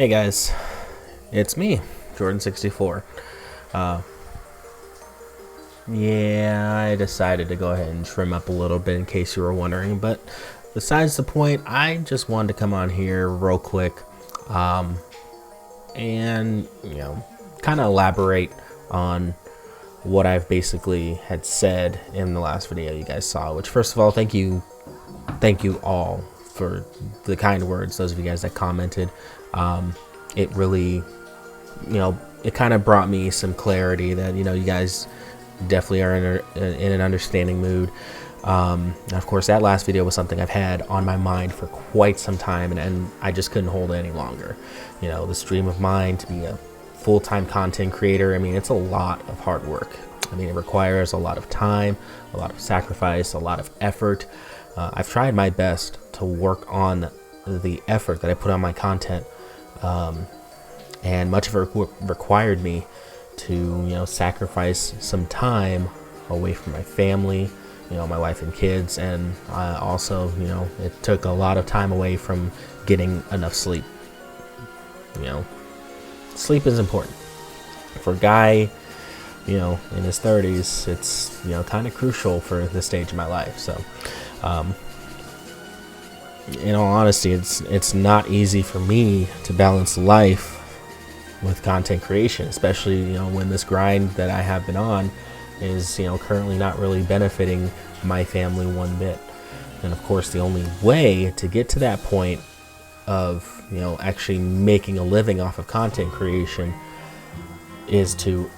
Hey guys, it's me, Jordan64. Yeah, I decided to go ahead and trim up a little bit in case you were wondering, but besides the point, I just wanted to come on here real quick and, kind of elaborate on what I've basically had said in the last video you guys saw, which first of all, thank you all for the kind words, those of you guys that commented. It really, it kind of brought me some clarity that, you guys definitely are in an understanding mood. Of course, that last video was something I've had on my mind for quite some time, and I just couldn't hold it any longer. This dream of mine to be a full-time content creator, I mean, it's a lot of hard work. I mean, it requires a lot of time, a lot of sacrifice, a lot of effort. I've tried my best to work on the effort that I put on my content, and much of it required me to, sacrifice some time away from my family, my wife and kids, and also, it took a lot of time away from getting enough sleep. Sleep is important. For a guy, in his 30s, it's, kind of crucial for this stage of my life. So, in all honesty, it's not easy for me to balance life with content creation, especially, when this grind that I have been on is, currently not really benefiting my family one bit. And of course, the only way to get to that point of, actually making a living off of content creation is to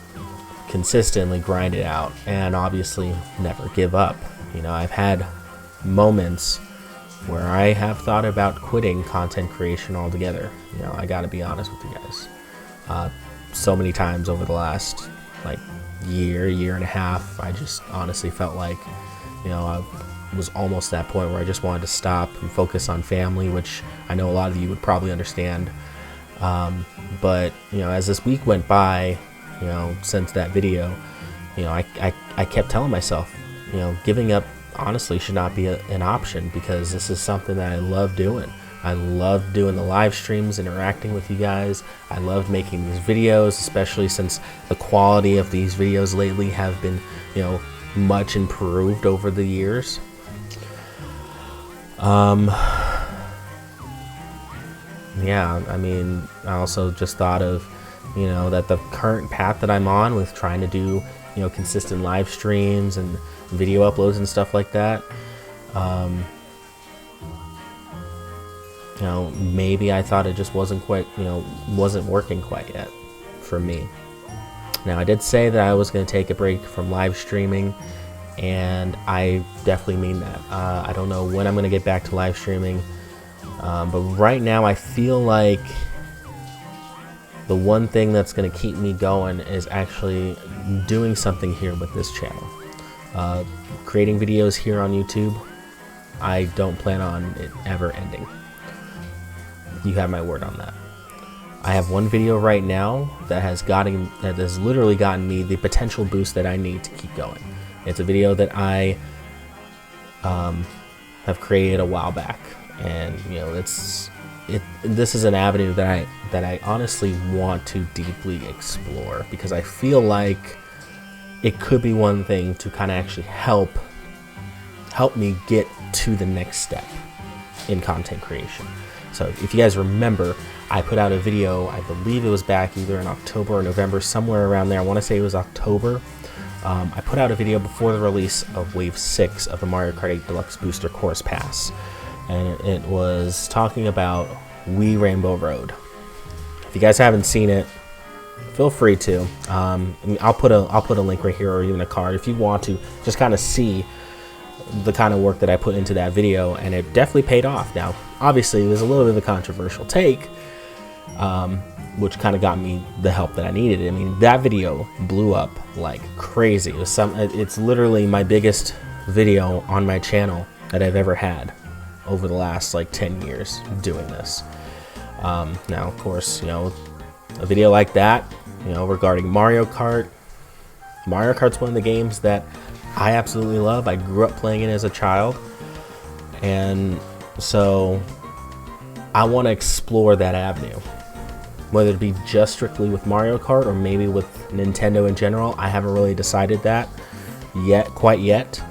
consistently grind it out and obviously never give up. I've had moments where I have thought about quitting content creation altogether. I gotta be honest with you guys. So many times over the last year and a half, I just honestly felt like, I was almost at that point where I just wanted to stop and focus on family, which I know a lot of you would probably understand. But as this week went by, since that video, I kept telling myself, giving up honestly should not be an option, because this is something that I love doing. I love doing the live streams, interacting with you guys. I loved making these videos, especially since the quality of these videos lately have been, much improved over the years. Yeah, I mean, I also just thought of, that the current path that I'm on with trying to do, consistent live streams and video uploads and stuff like that, maybe I thought it just wasn't quite, wasn't working quite yet for me. Now, I did say that I was going to take a break from live streaming, and I definitely mean that. I don't know when I'm going to get back to live streaming, but right now I feel like the one thing that's going to keep me going is actually doing something here with this channel. Creating videos here on YouTube, I don't plan on it ever ending. You have my word on that. I have one video right now that has literally gotten me the potential boost that I need to keep going. It's a video that I have created a while back, and this is an avenue that I honestly want to deeply explore, because I feel like it could be one thing to kind of actually help me get to the next step in content creation. So if you guys remember, I put out a video, I believe it was back either in October or November, somewhere around there. I want to say it was October. I put out a video before the release of Wave 6 of the Mario Kart 8 Deluxe Booster Course Pass. And it was talking about Wii Rainbow Road. If you guys haven't seen it, feel free to. I'll put a link right here, or even a card, if you want to just kind of see the kind of work that I put into that video, and it definitely paid off. Now, obviously, there's a little bit of a controversial take, which kind of got me the help that I needed. I mean, that video blew up like crazy. It's literally my biggest video on my channel that I've ever had over the last 10 years doing this. Now, of course, a video like that, regarding Mario Kart. Mario Kart's one of the games that I absolutely love. I grew up playing it as a child, and so I want to explore that avenue. whether it be just strictly with Mario Kart or maybe with Nintendo in general. I haven't really decided that quite yet.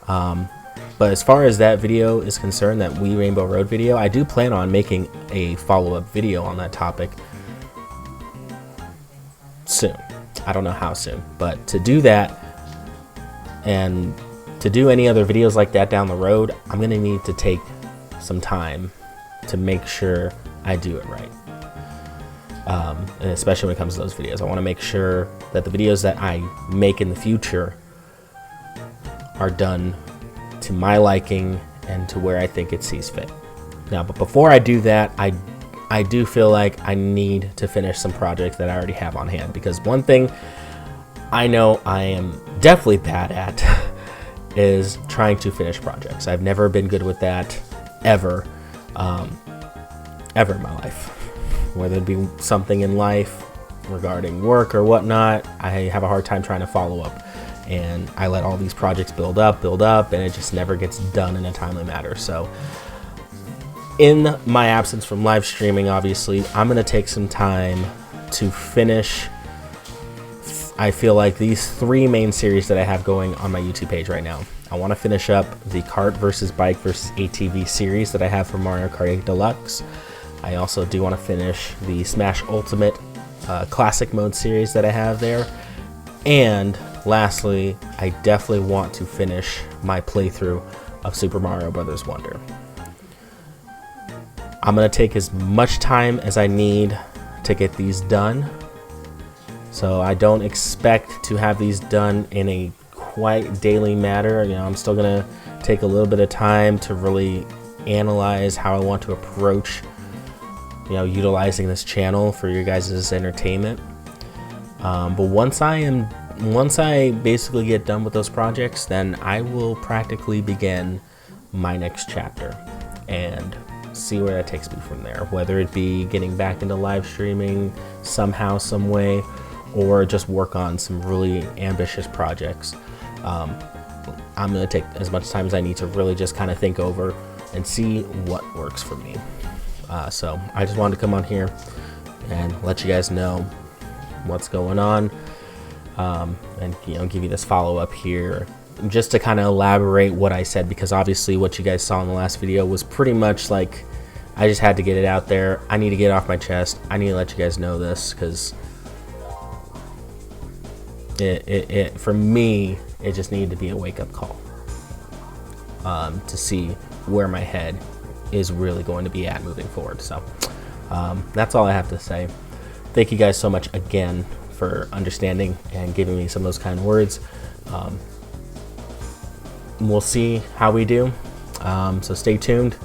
But as far as that video is concerned, that Wii Rainbow Road video, I do plan on making a follow-up video on that topic soon. I don't know how soon, but to do that and to do any other videos like that down the road, I'm going to need to take some time to make sure I do it right. And especially when it comes to those videos, I want to make sure that the videos that I make in the future are done to my liking and to where I think it sees fit. Now, but before I do that, I do feel like I need to finish some projects that I already have on hand, because one thing I know I am definitely bad at is trying to finish projects. I've never been good with that ever in my life. Whether it be something in life regarding work or whatnot, I have a hard time trying to follow up. And I let all these projects build up, and it just never gets done in a timely manner. So in my absence from live streaming, obviously, I'm going to take some time to finish, I feel like, these 3 main series that I have going on my YouTube page right now. I want to finish up the Kart vs. Bike vs. ATV series that I have for Mario Kart 8 Deluxe. I also do want to finish the Smash Ultimate Classic Mode series that I have there. And lastly, I definitely want to finish my playthrough of Super Mario Bros. Wonder. I'm going to take as much time as I need to get these done. So I don't expect to have these done in a quite daily matter. You know, I'm still going to take a little bit of time to really analyze how I want to approach, you know, utilizing this channel for your guys' entertainment. But once I basically get done with those projects, then I will practically begin my next chapter and see where that takes me from there. Whether it be getting back into live streaming somehow, some way, or just work on some really ambitious projects. I'm going to take as much time as I need to really just kind of think over and see what works for me. So I just wanted to come on here and let you guys know what's going on, and, you know, give you this follow-up here just to kind of elaborate what I said, because obviously what you guys saw in the last video was pretty much like I just had to get it out there. I need to get it off my chest. I need to let you guys know this, because it for me, it just needed to be a wake-up call to see where my head is really going to be at moving forward. So that's all I have to say. Thank you guys so much again for understanding and giving me some of those kind words. We'll see how we do. So stay tuned.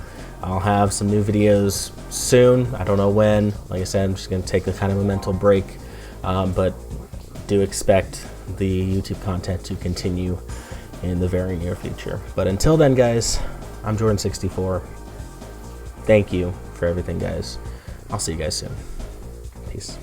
I'll have some new videos soon. I don't know when. Like I said, I'm just going to take a kind of a mental break, but do expect the YouTube content to continue in the very near future. But until then, guys, I'm Jordan64. Thank you for everything, guys. I'll see you guys soon. Peace.